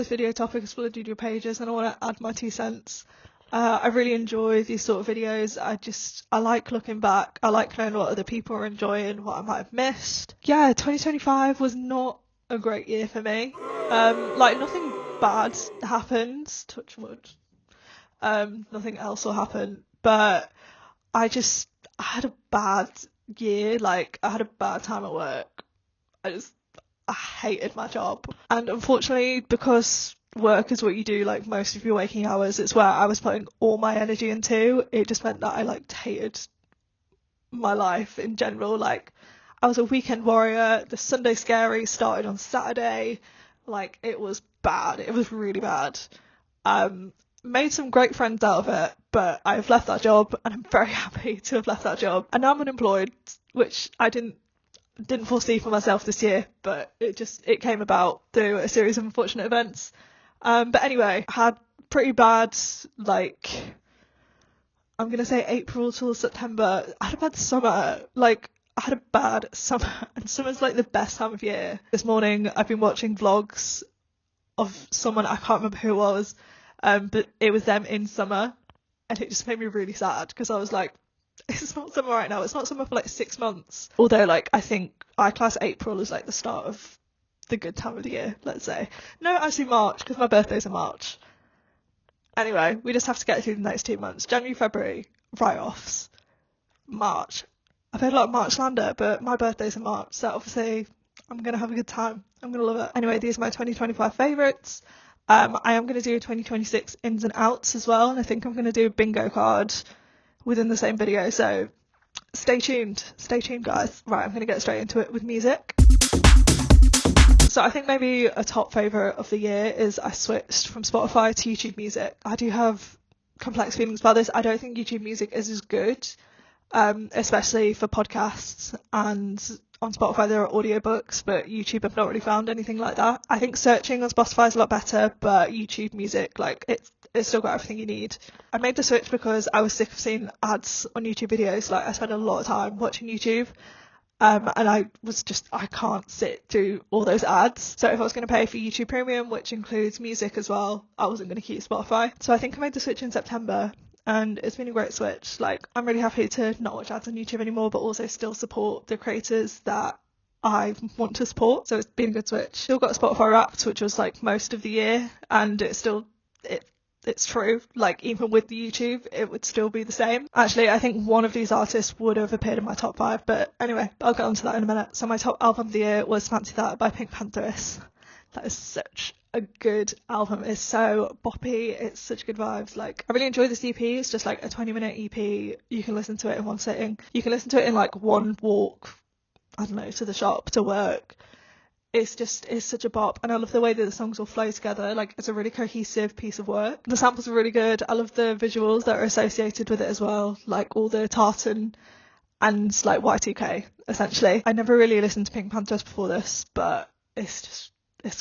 this video topic is full of doodle pages and I want to add my 2 cents. I really enjoy these sort of videos. I like looking back. I like knowing what other people are enjoying, what I might have missed. Yeah, 2025 was not a great year for me. Like, nothing bad happened, touch wood. Nothing else will happen, but I had a bad year. Like, I had a bad time at work. I hated my job, and unfortunately, because work is what you do like most of your waking hours, it's where I was putting all my energy into. It just meant that I like hated my life in general. Like, I was a weekend warrior. The Sunday Scary started on Saturday. Like, it was bad. It was really bad. Made some great friends out of it, but I've left that job, and I'm very happy to have left that job. And now I'm unemployed, which I didn't foresee for myself this year, but it came about through a series of unfortunate events. But anyway, I had pretty bad, like, I'm gonna say April till September. I had a bad summer. Like, I had a bad summer, and summer's like the best time of year. This morning I've been watching vlogs of someone, I can't remember who it was, but it was them in summer, and it just made me really sad, because I was like, it's not summer right now. It's not summer for like 6 months. Although, like, I think I class April as like the start of the good time of the year, let's say. No, actually March, because my birthday's in March. Anyway, we just have to get through the next 2 months. January, February, write-offs. March. I've heard a lot of March slander, but my birthday's in March, so obviously I'm going to have a good time. I'm going to love it. Anyway, these are my 2025 favourites. I am going to do a 2026 ins and outs as well, and I think I'm going to do a bingo card within the same video, so stay tuned guys. Right, I'm going to get straight into it with music. So I think maybe a top favourite of the year is I switched from Spotify to YouTube Music. I do have complex feelings about this. I don't think YouTube Music is as good, especially for podcasts, and on Spotify there are audiobooks, but YouTube I've not really found anything like that. I think searching on Spotify is a lot better, but YouTube Music, like, it's still got everything you need. I made the switch because I was sick of seeing ads on YouTube videos. Like, I spend a lot of time watching YouTube, and I can't sit through all those ads. So if I was going to pay for YouTube Premium, which includes music as well, I wasn't going to keep Spotify. So I think I made the switch in September, and it's been a great switch. Like, I'm really happy to not watch ads on YouTube anymore, but also still support the creators that I want to support. So it's been a good switch. Still got Spotify Wrapped, which was like most of the year, and it's true, like, even with the YouTube it would still be the same. Actually, I think one of these artists would have appeared in my top 5, but anyway, I'll get onto that in a minute. So my top album of the year was Fancy That by Pink Panthers. That is such a good album. It's so boppy, it's such good vibes. Like, I really enjoy this EP. It's just like a 20-minute EP. You can listen to it in one sitting. You can listen to it in like one walk, I don't know, to the shop, to work. It's such a bop, and I love the way that the songs all flow together. Like, it's a really cohesive piece of work. The samples are really good. I love the visuals that are associated with it as well, like all the tartan and like Y2K essentially. I never really listened to Pink Panthers before this, but it's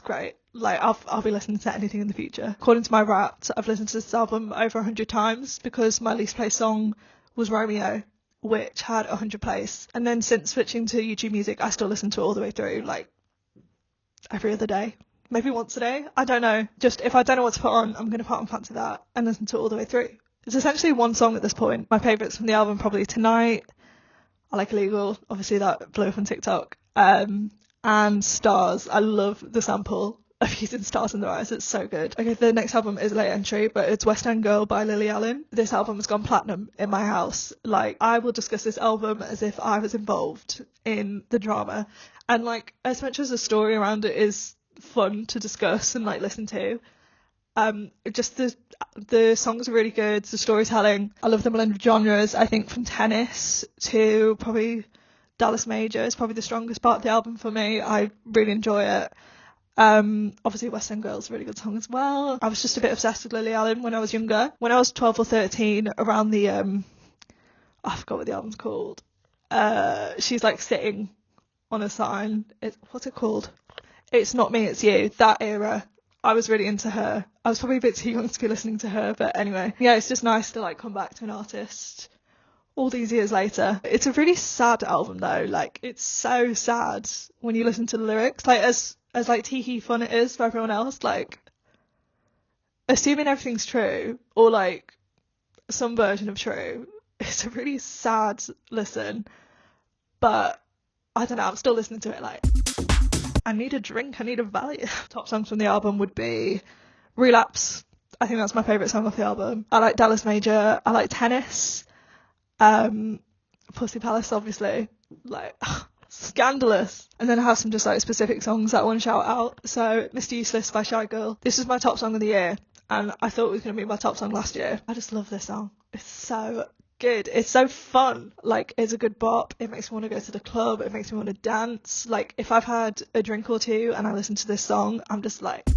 great. Like, I'll be listening to anything in the future. According to my Wrapped, I've listened to this album over 100 times, because my least played song was Romeo, which had 100 plays. And then since switching to YouTube Music, I still listen to it all the way through, like every other day, maybe once a day, I don't know. Just if I don't know what to put on, I'm going to put on Fancy That and listen to it all the way through. It's essentially one song at this point. My favourites from the album, probably Tonight, I Like Illegal, obviously that blew up on TikTok, and Stars. I love the sample of using stars in their eyes, it's so good. Okay, the next album is a late entry, but it's West End Girl by Lily Allen. This album has gone platinum in my house. Like, I will discuss this album as if I was involved in the drama, and like, as much as the story around it is fun to discuss and like listen to, just the songs are really good, the storytelling. I love the blend of genres. I think from Tennis to probably Dallas Major is probably the strongest part of the album for me. I really enjoy it. Obviously West End Girl is a really good song as well. I was just a bit obsessed with Lily Allen when I was younger. When I was 12 or 13, around the I forgot what the album's called. She's like sitting on a sign. What's it called? It's Not Me, It's You. That era, I was really into her. I was probably a bit too young to be listening to her, but anyway, yeah, it's just nice to like come back to an artist all these years later. It's a really sad album though. Like, it's so sad when you listen to the lyrics. Like, as like tee-hee fun it is for everyone else, like, assuming everything's true, or like some version of true, it's a really sad listen, but I don't know, I'm still listening to it like, I need a drink, I need a value. Top songs from the album would be Relapse. I think that's my favourite song off the album. I like Dallas Major. I like Tennis. Pussy Palace, obviously. Like, scandalous. And then I have some just like specific songs that I want to shout out. So, Mr. Useless by Shy Girl. This is my top song of the year, and I thought it was going to be my top song last year. I just love this song. It's so good. It's so fun. Like, it's a good bop. It makes me want to go to the club. It makes me want to dance. Like, if I've had a drink or two and I listen to this song, I'm just like,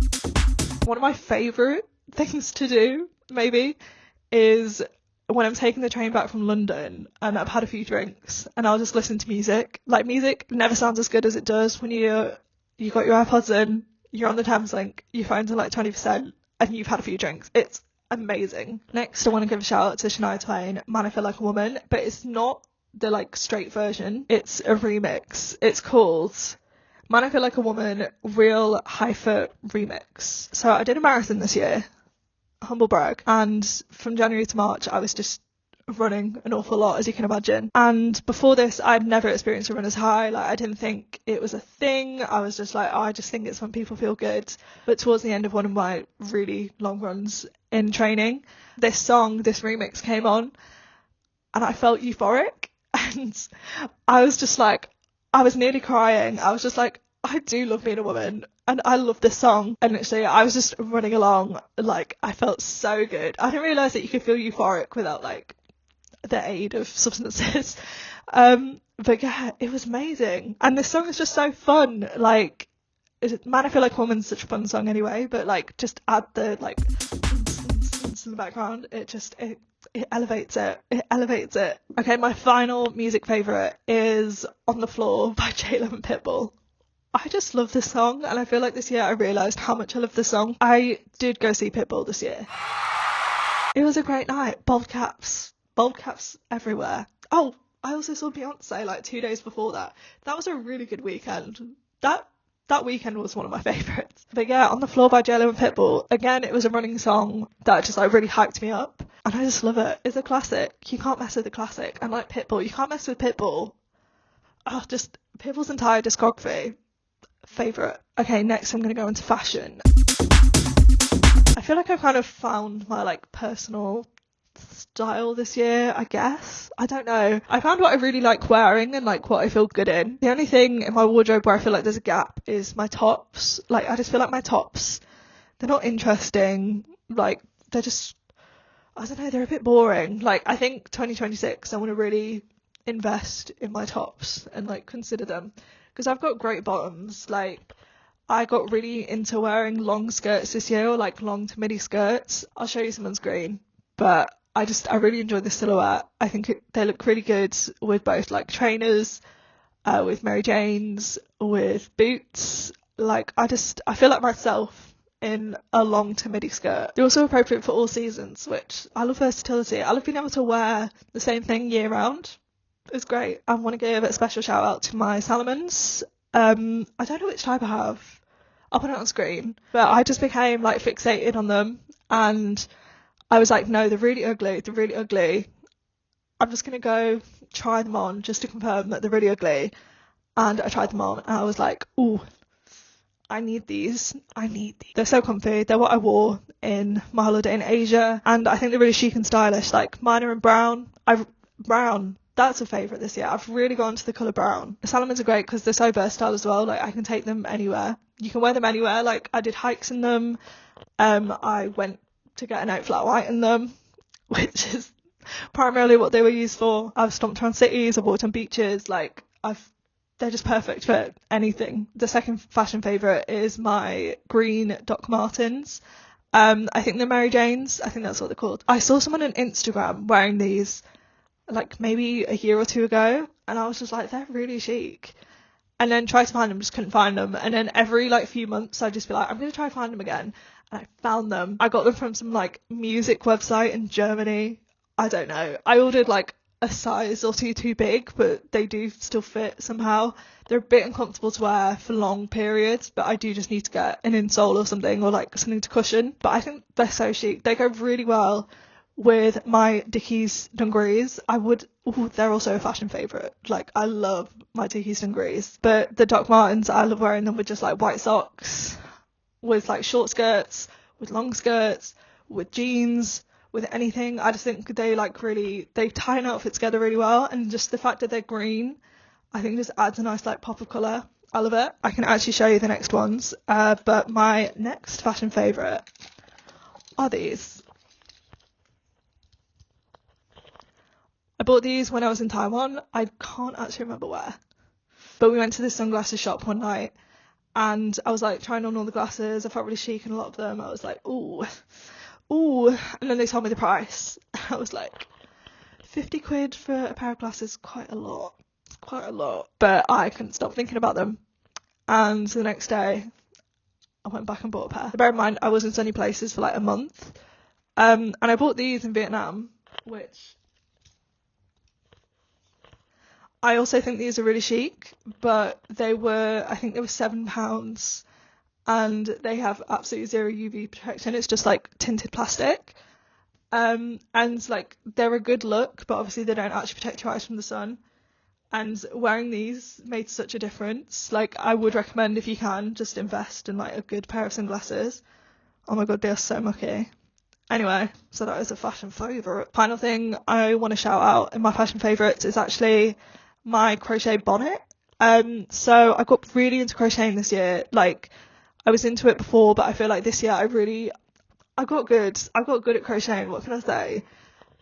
one of my favourite things to do, maybe, is when I'm taking the train back from London and I've had a few drinks and I'll just listen to music. Like, music never sounds as good as it does when you got your AirPods in, you're on the Thameslink, your phone's on like 20%, and you've had a few drinks. It's amazing. Next, I want to give a shout out to Shania Twain, Man I Feel Like a Woman, but it's not the like straight version, it's a remix. It's called Man I Feel Like a Woman Real Hypha Remix. So I did a marathon this year, humble brag, and from January to March I was just running an awful lot, as you can imagine. And before this, I'd never experienced a runner's high. Like, I didn't think it was a thing. I was just like, oh, I just think it's when people feel good. But towards the end of one of my really long runs in training, this remix came on and I felt euphoric, and I was just like, I was nearly crying. I was just like, I do love being a woman and I love this song. And literally I was just running along, like, I felt so good. I didn't realise that you could feel euphoric without like the aid of substances. But yeah, it was amazing. And this song is just so fun. Like, Man I Feel Like a Woman's such a fun song anyway, but like, just add the like in the background, it elevates it. Okay, my final music favourite is On the Floor by J-Lo and Pitbull. I just love this song, and I feel like this year I realised how much I love this song. I did go see Pitbull this year. It was a great night. Bald caps everywhere. Oh, I also saw Beyonce like 2 days before that. That was a really good weekend. That weekend was one of my favourites. But yeah, On the Floor by J-Lo and Pitbull. Again, it was a running song that just like really hyped me up, and I just love it. It's a classic. You can't mess with a classic. And like Pitbull, you can't mess with Pitbull. Oh, just Pitbull's entire discography. Favourite. Okay, next I'm going to go into fashion. I feel like I've kind of found my like personal style this year, I guess. I don't know. I found what I really like wearing and like what I feel good in. The only thing in my wardrobe where I feel like there's a gap is my tops. Like, I just feel like my tops, they're not interesting. Like, they're just, I don't know, they're a bit boring. Like, I think 2026 I want to really invest in my tops and like consider them, because I've got great bottoms. Like, I got really into wearing long skirts this year, or like long to midi skirts. I'll show you some on screen, but I really enjoy the silhouette. I think they look really good with both like trainers, with Mary Janes, with boots. Like, I feel like myself in a long to midi skirt. They're also appropriate for all seasons, which I love versatility. I love being able to wear the same thing year round. It's great. I want to give a special shout out to my Salomons. I don't know which type I have. I'll put it on screen. But I just became like fixated on them, and I was like, no, they're really ugly. I'm just going to go try them on just to confirm that they're really ugly. And I tried them on and I was like, ooh, I need these. They're so comfy. They're what I wore in my holiday in Asia, and I think they're really chic and stylish. Like, mine are in brown. Brown, that's a favourite this year. I've really gone to the colour brown. The Salomons are great because they're so versatile as well. Like, I can take them anywhere. You can wear them anywhere. Like, I did hikes in them. I went to get an out flat white in them, which is primarily what they were used for. I've stomped around cities, I've walked on beaches. Like, they're just perfect for anything. The second fashion favourite is my green Doc Martens. I think they're Mary Janes. I think that's what they're called. I saw someone on Instagram wearing these like maybe a year or two ago, and I was just like, they're really chic. And then tried to find them, just couldn't find them. And then every like few months I'd just be like, I'm going to try to find them again. And I found them. I got them from some like music website in Germany. I don't know. I ordered like a size or two too big, but they do still fit somehow. They're a bit uncomfortable to wear for long periods, but I do just need to get an insole or something, or like something to cushion. But I think they're so chic. They go really well with my Dickies dungarees. They're also a fashion favourite. Like, I love my Dickies dungarees. But the Doc Martens, I love wearing them with just like white socks, with like short skirts, with long skirts, with jeans, with anything. I just think they tie an outfit together really well, and just the fact that they're green, I think just adds a nice like pop of colour. I love it. I can actually show you the next ones, but my next fashion favourite are these. I bought these when I was in Taiwan. I can't actually remember where, but we went to this sunglasses shop one night, and I was like trying on all the glasses. I felt really chic in a lot of them. I was like, ooh, and then they told me the price. I was like, 50 quid for a pair of glasses, quite a lot, but I couldn't stop thinking about them. And the next day I went back and bought a pair. Bear in mind, I was in sunny places for like a month, and I bought these in Vietnam, which I also think these are really chic, but I think they were £7, and they have absolutely zero UV protection. It's just like tinted plastic, and like they're a good look, but obviously they don't actually protect your eyes from the sun. And wearing these made such a difference. Like, I would recommend, if you can, just invest in like a good pair of sunglasses. Oh my god, they are so mucky. Anyway, so that is a fashion favourite. Final thing I want to shout out in my fashion favourites is actually my crochet bonnet. So I got really into crocheting this year. Like, I was into it before, but I feel like this year I got good at crocheting, what can I say?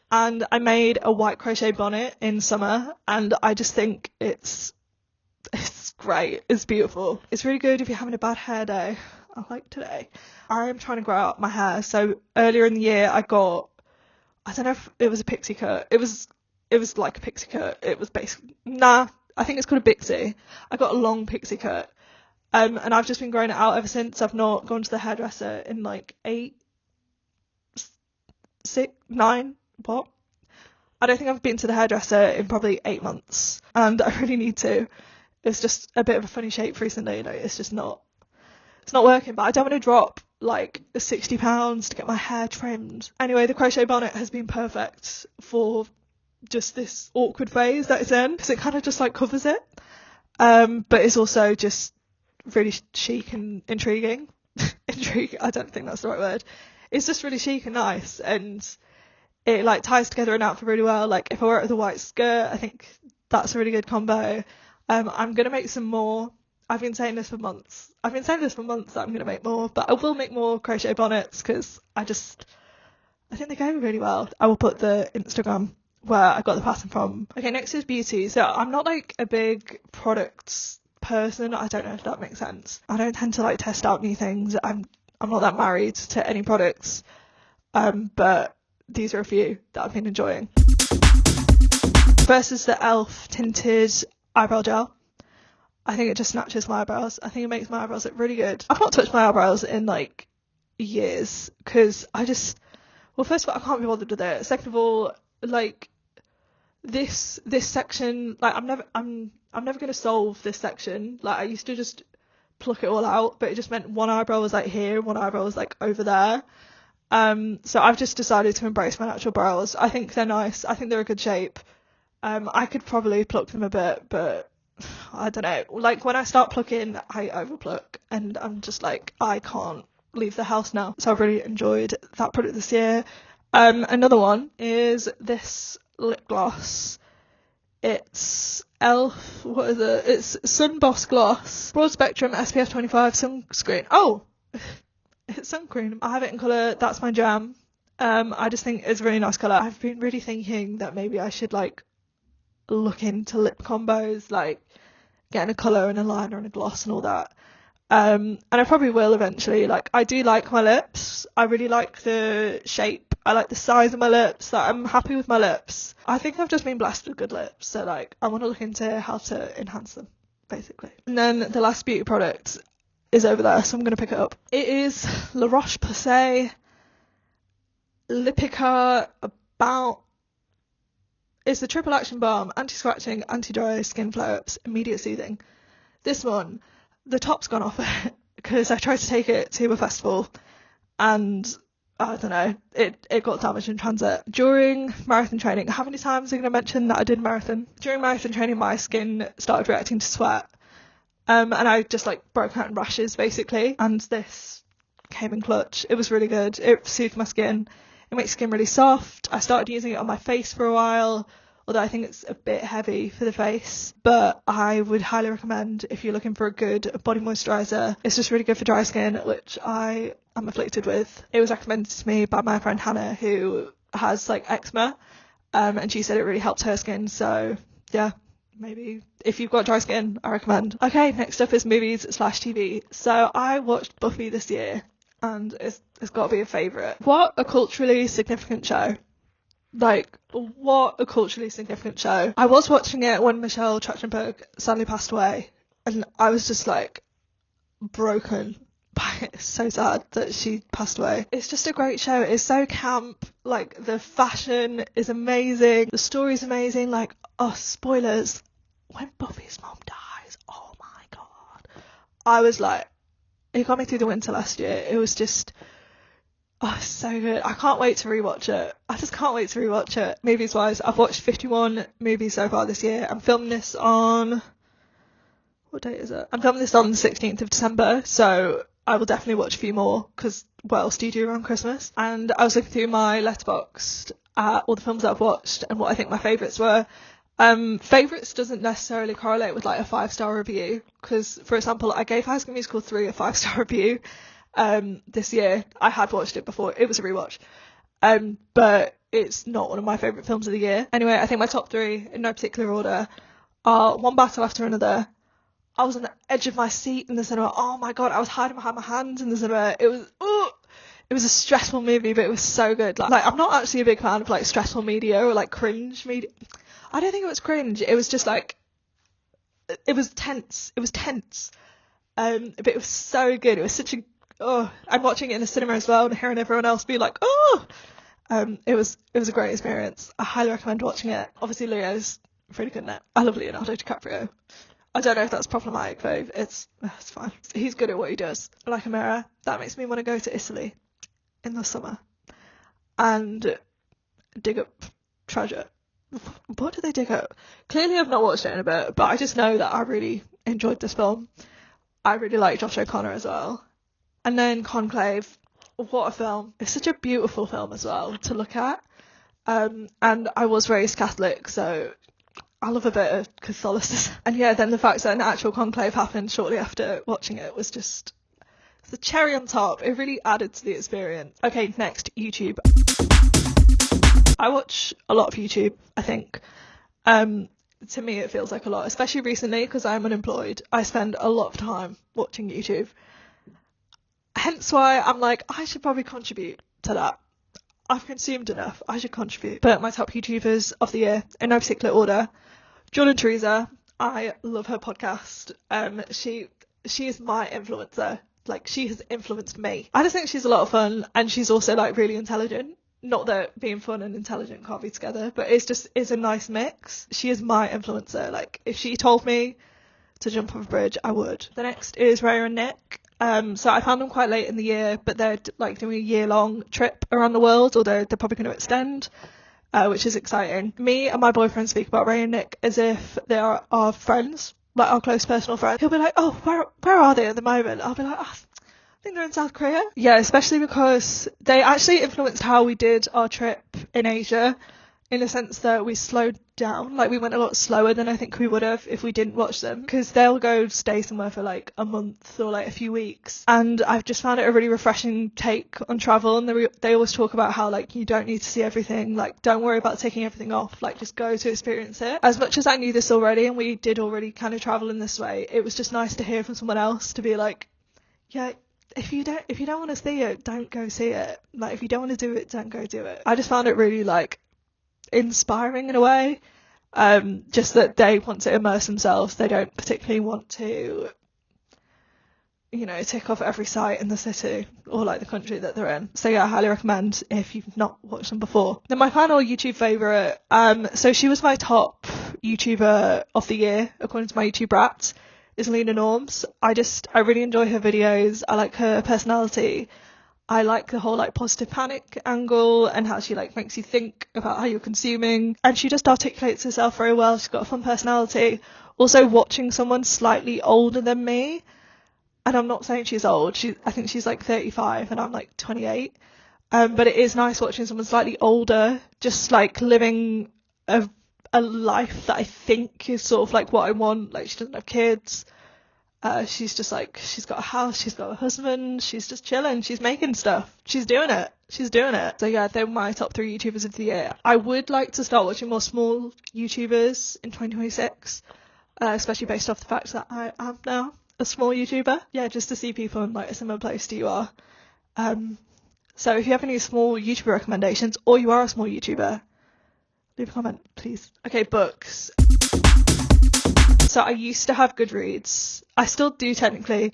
And I made a white crochet bonnet in summer, and I just think it's great. It's beautiful. It's really good if you're having a bad hair day, like today. I'm trying to grow out my hair. So earlier in the year I don't know if it was a pixie cut. It was like a pixie cut. It was basically, I think it's called a Bixie. I got a long pixie cut. And I've just been growing it out ever since. I've not gone to the hairdresser in like 9, what? I don't think I've been to the hairdresser in probably 8 months, and I really need to. It's just a bit of a funny shape recently, it's just not working, but I don't want to drop like £60 to get my hair trimmed. Anyway, the crochet bonnet has been perfect for just this awkward phase that it's in, because it kind of just like covers it, but it's also just really chic and intriguing. I don't think that's the right word. It's just really chic and nice, and it like ties together an outfit really well. Like, if I wear it with a white skirt, I think that's a really good combo. I'm gonna make some more. I've been saying this for months that I'm gonna make more, but I will make more crochet bonnets, because I think they go really well. I will put the Instagram where I got the pattern from. Okay, next is beauty. So I'm not like a big products person. I don't know if that makes sense. I don't tend to like test out new things. I'm not that married to any products, but these are a few that I've been enjoying. First is the e.l.f. tinted eyebrow gel. I think it just snatches my eyebrows. I think it makes my eyebrows look really good. I've not touched my eyebrows in like years, because first of all, I can't be bothered with it. Second of all, like this section, like I'm never going to solve this section. Like, I used to just pluck it all out, but it just meant one eyebrow was like here, one eyebrow was like over there. So I've just decided to embrace my natural brows. I think they're nice. I think they're a good shape. I could probably pluck them a bit, but I don't know. Like, when I start plucking, I overpluck, and I'm just like, I can't leave the house now. So I've really enjoyed that product this year. Another one is this lip gloss. It's e.l.f. What is it? It's Sun Boss Gloss Broad Spectrum SPF 25 sunscreen. Oh, it's sun cream. I have it in colour That's My Jam. I just think it's a really nice colour. I've been really thinking that maybe I should like look into lip combos, like getting a colour and a liner and a gloss and all that. And I probably will eventually. Like, I do like my lips. I really like the shape. I like the size of my lips. Like, I'm happy with my lips. I think I've just been blessed with good lips, so like I want to look into how to enhance them, basically. And then the last beauty product is over there, so I'm going to pick it up. It is La Roche-Posay Lipica About It's the triple action balm, anti-scratching, anti-dry, skin flare-ups, immediate soothing. This one, the top's gone off it because I tried to take it to a festival and I don't know, it got damaged in transit. During marathon training, how many times are going to mention that I did marathon? During marathon training, my skin started reacting to sweat. And I just like broke out in rashes basically. And this came in clutch. It was really good. It soothed my skin. It makes skin really soft. I started using it on my face for a while, although I think it's a bit heavy for the face. But I would highly recommend if you're looking for a good body moisturiser. It's just really good for dry skin, which I am afflicted with. It was recommended to me by my friend Hannah, who has like eczema, and she said it really helped her skin. So yeah, maybe if you've got dry skin, I recommend. Okay, next up is movies/TV. So I watched Buffy this year, and it's got to be a favourite. What a culturally significant show. Like, what a culturally significant show. I was watching it when Michelle Trachtenberg sadly passed away, and I was just like broken by it. It's so sad that she passed away. It's just a great show. It's so camp. Like, the fashion is amazing. The story's amazing. Like, oh, spoilers. When Buffy's mom dies, oh my god. I was like, it got me through the winter last year. It was just, oh, so good. I can't wait to rewatch it. I just can't wait to rewatch it. Movies wise, I've watched 51 movies so far this year. I'm filming this on, what date is it? I'm filming this on the 16th of December, so I will definitely watch a few more, because what else do you do around Christmas? And I was looking through my letterboxd at all the films that I've watched and what I think my favourites were. Favourites doesn't necessarily correlate with like a 5-star review, because for example, I gave High School Musical 3 a 5-star review this year. I had watched it before. It was a rewatch, but it's not one of my favourite films of the year. Anyway, I think my top 3 in no particular order are One Battle After Another. I was on the edge of my seat in the cinema. Oh my god, I was hiding behind my hands in the cinema. It was a stressful movie, but it was so good. Like I'm not actually a big fan of like stressful media or like cringe media. I don't think it was cringe. It was just like, it was tense. It was tense. But it was so good. It was such a, oh, I'm watching it in the cinema as well and hearing everyone else be like, oh, it was a great experience. I highly recommend watching it. Obviously Leo's really good in it. I love Leonardo DiCaprio. I don't know if that's problematic though. It's fine. He's good at what he does. Like a mirror. That makes me want to go to Italy in the summer and dig up treasure. What did they dig up? Clearly I've not watched it in a bit, but I just know that I really enjoyed this film. I really like Josh O'Connor as well. And then Conclave, what a film. It's such a beautiful film as well to look at. And I was raised Catholic, so I love a bit of Catholicism. And yeah, then the fact that an actual conclave happened shortly after watching it was just the cherry on top. It really added to the experience. Okay, next, YouTube. I watch a lot of YouTube, I think. To me, it feels like a lot, especially recently because I'm unemployed. I spend a lot of time watching YouTube. Hence why I'm like, I should probably contribute to that. I've consumed enough. I should contribute. But my top YouTubers of the year, in no particular order, Jordan Theresa. I love her podcast. She is my influencer. Like, she has influenced me. I just think she's a lot of fun, and she's also like really intelligent. Not that being fun and intelligent can't be together, but it's a nice mix. She is my influencer. Like, if she told me to jump off a bridge, I would. The next is Rhea and Nick. So I found them quite late in the year, but they're like doing a year-long trip around the world, or they're probably going to extend, which is exciting. Me and my boyfriend speak about Rhea and Nick as if they are our friends, like our close personal friends. He'll be like, oh, where are they at the moment? I'll be like, oh, I think they're in South Korea. Yeah, especially because they actually influenced how we did our trip in Asia, in the sense that we slowed down. Like, we went a lot slower than I think we would have if we didn't watch them, because they'll go stay somewhere for like a month or like a few weeks, and I've just found it a really refreshing take on travel. And they always talk about how like you don't need to see everything, like don't worry about taking everything off, like just go to experience it. As much as I knew this already, and we did already kind of travel in this way, it was just nice to hear from someone else to be like, yeah, if you don't want to see it, don't go see it. Like, if you don't want to do it, don't go do it. I just found it really like inspiring in a way, just that they want to immerse themselves. They don't particularly want to you know, tick off every site in the city or like the country that they're in. So yeah, I highly recommend if you've not watched them before. Then my final YouTube favourite, so she was my top YouTuber of the year according to my YouTube Wrapped, is Leena Norms. I really enjoy her videos. I like her personality. I like the whole like positive panic angle and how she like makes you think about how you're consuming, and she just articulates herself very well. She's got a fun personality. Also, watching someone slightly older than me, and I'm not saying she's old, I think she's like 35 and I'm like 28, but it is nice watching someone slightly older just like living a life that I think is sort of like what I want. Like, she doesn't have kids, she's just like, she's got a house, she's got a husband, she's just chilling, she's making stuff, she's doing it. So yeah, they're my top 3 YouTubers of the year. I would like to start watching more small YouTubers in 2026, especially based off the fact that I am now a small YouTuber. Yeah, just to see people in like a similar place to you are. So if you have any small YouTuber recommendations, or you are a small YouTuber, leave a comment, please. Okay, books. So I used to have Goodreads. I still do technically,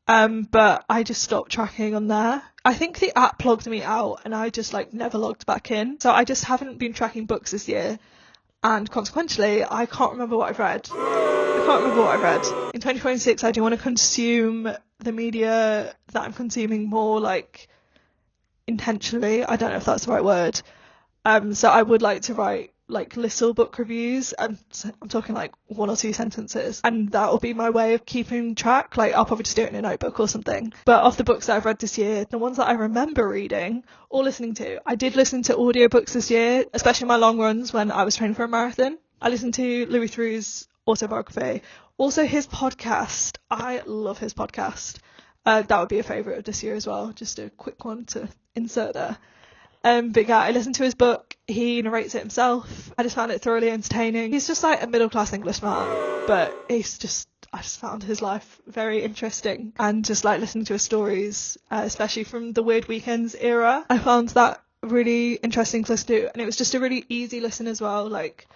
but I just stopped tracking on there. I think the app logged me out and I just like never logged back in. So I just haven't been tracking books this year. And consequently, I can't remember what I've read. In 2026, I do want to consume the media that I'm consuming more, like, intentionally. I don't know if that's the right word. So I would like to write, like, little book reviews. I'm talking, like, 1 or 2 sentences. And that will be my way of keeping track. Like, I'll probably just do it in a notebook or something. But of the books that I've read this year, the ones that I remember reading or listening to, I did listen to audiobooks this year, especially my long runs when I was training for a marathon. I listened to Louis Theroux's autobiography. Also his podcast. I love his podcast. That would be a favourite of this year as well. Just a quick one to insert there. But yeah, I listened to his book. He narrates it himself. I just found it thoroughly entertaining. He's just like a middle-class Englishman, but I just found his life very interesting. And just like listening to his stories, especially from the Weird Weekends era, I found that really interesting to listen to. And it was just a really easy listen as well. Like,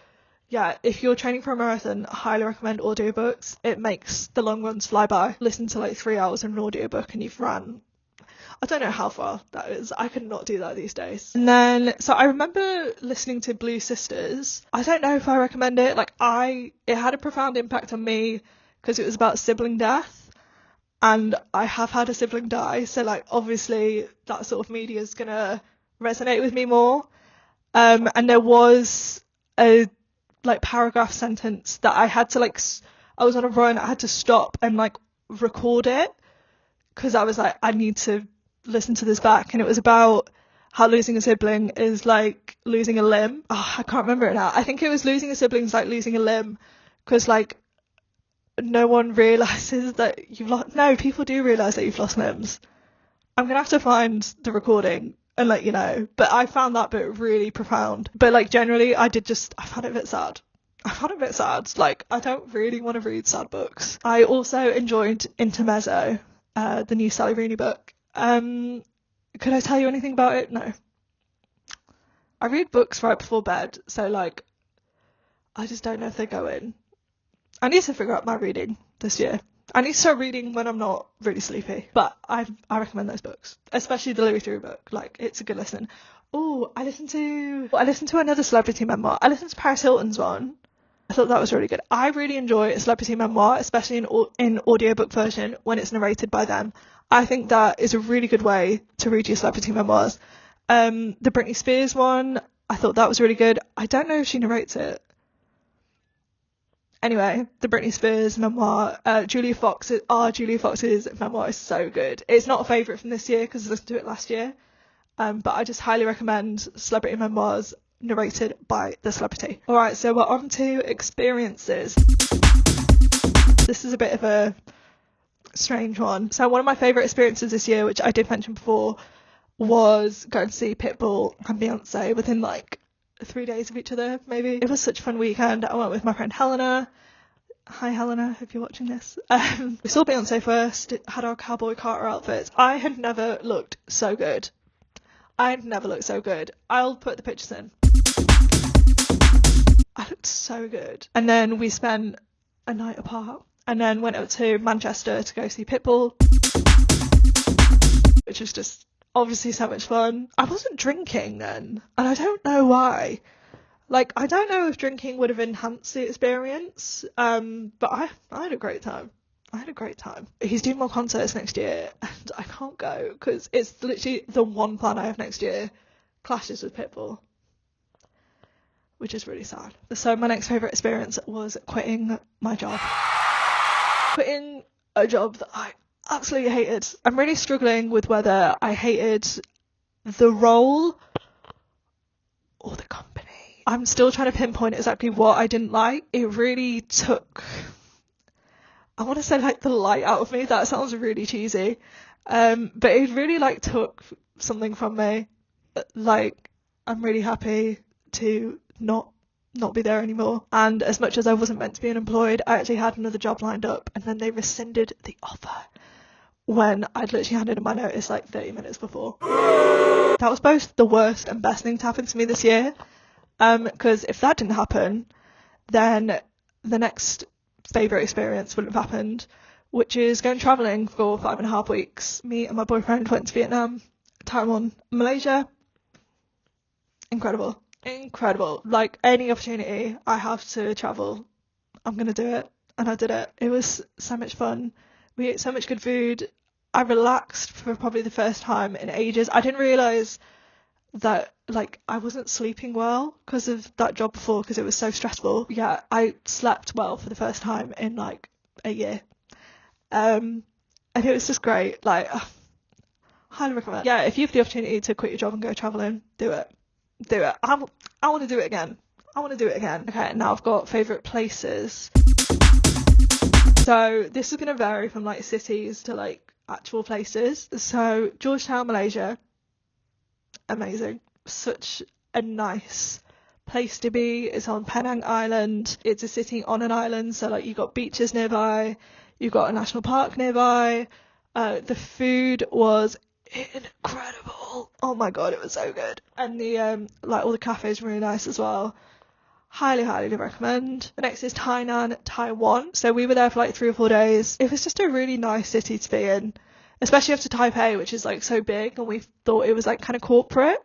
yeah, if you're training for a marathon, I highly recommend audiobooks. It makes the long runs fly by. Listen to like 3 hours of an audiobook and you've ran. I don't know how far that is. I could not do that these days. And then, so I remember listening to Blue Sisters. I don't know if I recommend it. Like, it had a profound impact on me because it was about sibling death. And I have had a sibling die. So, like, obviously that sort of media is going to resonate with me more. And there was a, like, paragraph sentence that I had to, like, I was on a run. I had to stop and, like, record it because I was like, I need to listen to this back. And it was about how losing a sibling is like losing a limb. I can't remember it now. I think it was losing a sibling is like losing a limb because like no one realizes that you've lost. No, people do realize that you've lost limbs. I'm gonna have to find the recording and let you know, but I found that bit really profound. But like generally I found it a bit sad. Like, I don't really want to read sad books. I also enjoyed Intermezzo, the new Sally Rooney book. Could I tell you anything about it? No. I read books right before bed, so like I just don't know if they go in. I need to figure out my reading this year. I need to start reading when I'm not really sleepy. But I recommend those books, especially the Louis Theroux book. Like, it's a good listen. Oh, I listened to another celebrity memoir. I listened to Paris Hilton's one. I thought that was really good. I really enjoy a celebrity memoir, especially in audiobook version when it's narrated by them. I think that is a really good way to read your celebrity memoirs. The Britney Spears one, I thought that was really good. I don't know if she narrates it. Anyway, the Britney Spears memoir, Julia Fox's memoir is so good. It's not a favourite from this year because I listened to it last year. But I just highly recommend celebrity memoirs narrated by the celebrity. Alright, so we're on to experiences. This is a bit of a strange one. So one of my favourite experiences this year, which I did mention before, was going to see Pitbull and Beyonce within like 3 days of each other, maybe. It was such a fun weekend. I went with my friend Helena. Hi Helena, if you're watching this. We saw Beyonce first, had our Cowboy Carter outfits. I had never looked so good. I'll put the pictures in. I looked so good. And then we spent a night apart and then went up to Manchester to go see Pitbull. which was just obviously so much fun. I wasn't drinking then, and I don't know why. Like, I don't know if drinking would have enhanced the experience, but I had a great time. I had a great time. He's doing more concerts next year, and I can't go because it's literally the one plan I have next year clashes with Pitbull, which is really sad. So my next favourite experience was quitting my job. Quitting a job that I absolutely hated. I'm really struggling with whether I hated the role or the company. I'm still trying to pinpoint exactly what I didn't like. It really took, I want to say like the light out of me. That sounds really cheesy. But it really like took something from me. Like, I'm really happy to not be there anymore. And as much as I wasn't meant to be unemployed, I actually had another job lined up, and then they rescinded the offer when I'd literally handed in my notice like 30 minutes before. That was both the worst and best thing to happen to me this year. Because if that didn't happen, then the next favourite experience wouldn't have happened, which is going travelling for 5.5 weeks. Me and my boyfriend went to Vietnam, Taiwan, Malaysia. Incredible. Like, any opportunity I have to travel, I'm going to do it. And I did it. It was so much fun. We ate so much good food. I relaxed for probably the first time in ages. I didn't realise that, like, I wasn't sleeping well because of that job before, because it was so stressful. Yeah, I slept well for the first time in like a year. And it was just great. Like, highly recommend. Yeah, if you have the opportunity to quit your job and go travelling, do it. I want to do it again. Okay, now I've got favourite places. So this is going to vary from like cities to like actual places. So Georgetown, Malaysia. Amazing. Such a nice place to be. It's on Penang Island. It's a city on an island, so like you got beaches nearby, you got a national park nearby. The food was incredible. Oh my god, it was so good. And the like all the cafes were really nice as well. Highly recommend. The next is Tainan, Taiwan. So we were there for like 3 or 4 days. It was just a really nice city to be in, especially after Taipei, which is like so big, and we thought it was like kind of corporate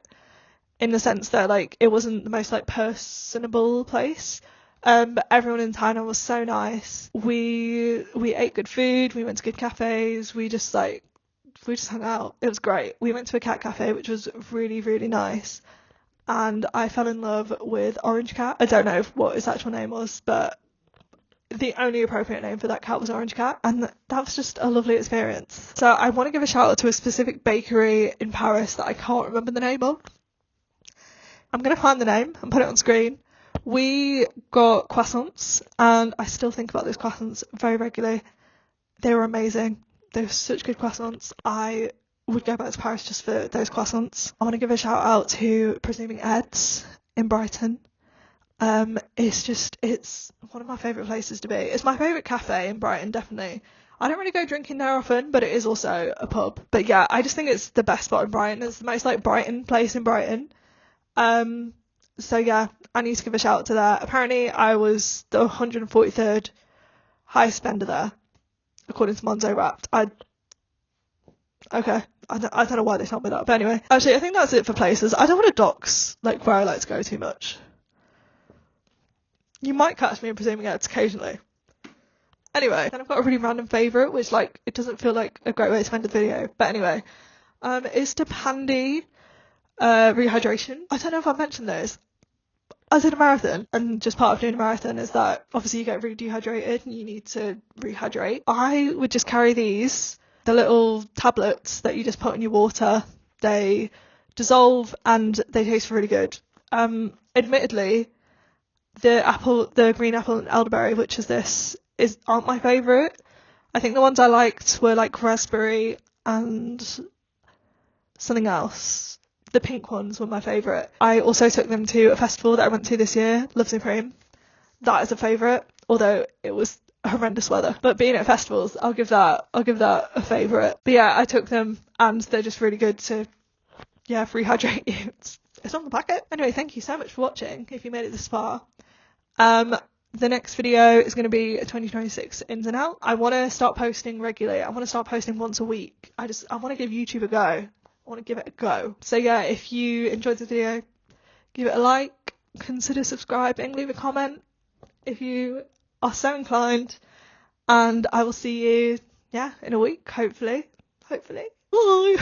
in the sense that like it wasn't the most like personable place. But everyone in Tainan was so nice. We ate good food, we went to good cafes, we just hung out. It was great. We went to a cat cafe, which was really nice. And I fell in love with Orange Cat. I don't know what its actual name was, but the only appropriate name for that cat was Orange Cat, and that was just a lovely experience. So I want to give a shout out to a specific bakery in Paris that I can't remember the name of. I'm going to find the name and put it on screen. We got croissants, and I still think about those croissants very regularly. They were amazing. They were such good croissants. I would go back to Paris just for those croissants. I want to give a shout out to Presuming Eds in Brighton. It's one of my favourite places to be. It's my favourite cafe in Brighton, definitely. I don't really go drinking there often, but it is also a pub. But yeah, I just think it's the best spot in Brighton. It's the most like Brighton place in Brighton. So yeah, I need to give a shout out to that. Apparently I was the 143rd highest spender there, according to Monzo Wrapped. Okay, I don't know why they told me that, but anyway. Actually, I think that's it for places. I don't want to dox like where I like to go too much. You might catch me in Presuming Eds occasionally. Anyway, then I've got a really random favourite, which like it doesn't feel like a great way to end the video, but anyway, it's the Pandy rehydration. I don't know if I mentioned this. I did a marathon, and just part of doing a marathon is that obviously you get really dehydrated and you need to rehydrate. I would just carry these, the little tablets that you just put in your water. They dissolve and they taste really good. Admittedly, the green apple and elderberry, which is this, aren't my favourite. I think the ones I liked were like raspberry and something else. The pink ones were my favourite. I also took them to a festival that I went to this year, Love Supreme. That is a favourite, although it was horrendous weather. But being at festivals, I'll give that a favourite. But yeah, I took them and they're just really good to rehydrate you. It's on the packet. Anyway, thank you so much for watching if you made it this far. The next video is going to be a 2026 ins and out. I want to start posting regularly. I want to start posting once a week. I want to give YouTube a go. I want to give it a go. So yeah, if you enjoyed the video, give it a like, consider subscribing, leave a comment if you are so inclined, and I will see you, in a week, hopefully. Bye.